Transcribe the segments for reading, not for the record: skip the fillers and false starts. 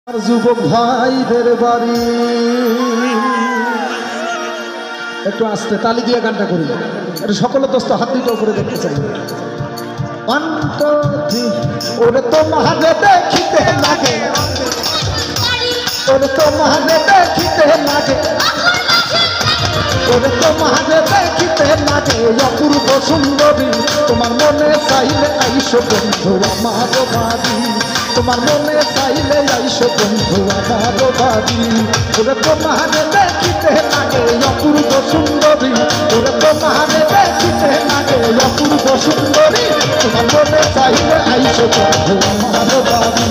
যুবক ভাইদের বাড়ি একটু আস্তে তালি দিয়ে গানটা করি। এটা সকলে দোস্ত হাত দুটো করে দেখতে চাই। ওরে তো মহাদে দেখিতে লাগে, ওরে তো মহাদে দেখিতে লাগে, ওরে তো মহাদে দেখিতে লাগে অপূর্ব সুন্দরী। তোমার মনে চাইলে আইসো বন্ধু আমার বাড়ি, তোমার মনে চাইলে আইসো বন্ধু আমার বাড়ি। ওরে তো মহাদে দেখিতে লাগে অপূর্ব সুন্দরী, ওরে তো মহাদে দেখিতে লাগে অপূর্ব সুন্দরী। তোমার মনে চাইলে আইসো বন্ধু আমার বাড়ি,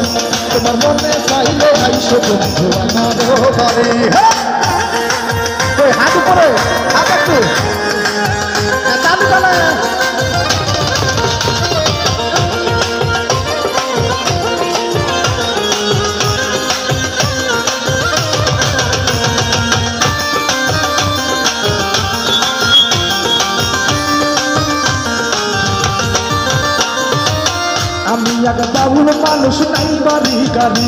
তোমার মনে চাইলে আইসো বন্ধু আমার বাড়ি। হাত উপরে, হাত একটু চালু চালায়। আমি এক বাউল মানুষ নাই বাড়ি গাড়ি,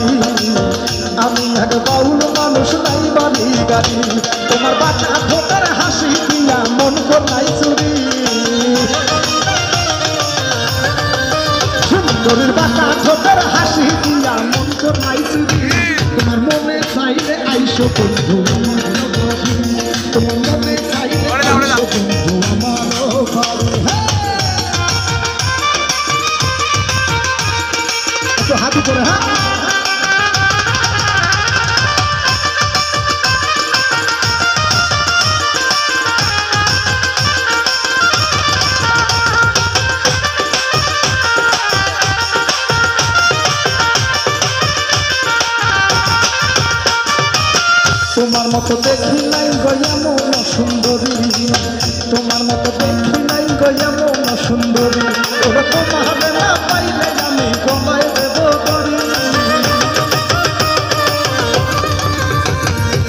আমি এক বাউল মানুষ নাই বাড়ি গাড়ি। তোমার বাটা ঠোঁটের হাসি দিয়া মন করলাই চুরি, সুন্দরীর বাটা ঠোঁটের হাসি দিয়া মন করলাই চুরি। তোমার মনে চাইলে আইসো বন্ধু তোমার মনে চাইলে আইসো বন্ধু আমার বাড়ি। হাতি করে হ্যাঁ তোমার মতো দেখি নাই গয়া মন সুন্দরী, তোমার মতো দেখি নাই গয়া মন সুন্দরী। ওরে তোমার না পাইলে আমি কমাই দেব করি,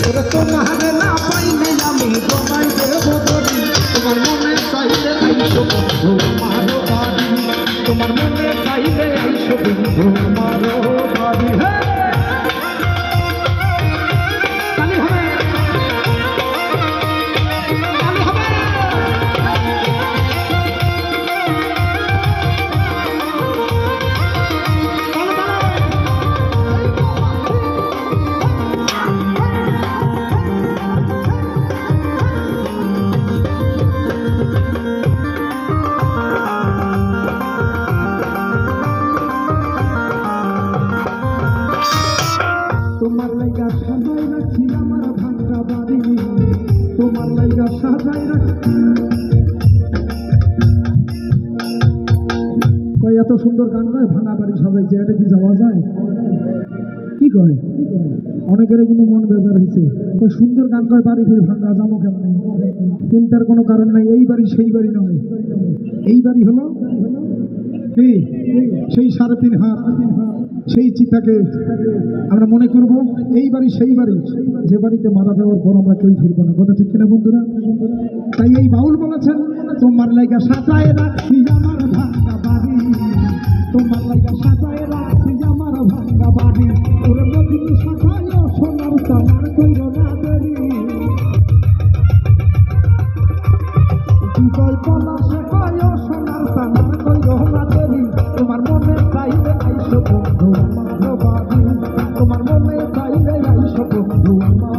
ওরে তোমার না পাইলে আমি কমাই দেব করি। তোমার মনে চাইলে আইসো বন্ধু আমার বাড়ি, তোমার মনে চাইলে আইসো বন্ধু আমার বাড়ি। তোমার লাইগা সাজাই রাখছি আমার ভাঙ্গা বাড়ি, তোমার লাইগা সাজাই রাখছি। কয় এত সুন্দর গান গায় ভাঙা বাড়ি সাজাইছে, এটা কি যাওয়া যায়? কি কয় অনেকের কিন্তু মন বেজার হয়েছে। কয় সুন্দর গান কয় বাড়ি ফিরে ভাঙ্গা যাবো কেমন? চিন্তার কোনো কারণ নাই, এই বাড়ি সেই বাড়ি নয়, এই বাড়ি হলো কি সেই 3.5 হাত সেই চিতাকে আমরা মনে করব এই বাড়ি সেই বাড়ি, যে বাড়িতে মারা যাওয়ার পর আমরা কেউ ফিরবো না। কথা ঠিক কিনা বন্ধুরা? তাই এই বাউল বলেছেন তোমার লাইগা সাজায় রাখছি আমার ভাঙ্গা বাড়ি, তোমার লাইগা সাজায় রাখছি আমার ভাঙ্গা বাড়ি। ওরে নদী সাজায় সোনার চামার কইরো না দেরি, কই পলা সে কয় সোনার চামার কইরো না দেরি। তোমার মনে চাইলে আইসো বন্ধু আমার বাড়ি, তোমার মনে চাইলে আইসো বন্ধু আমার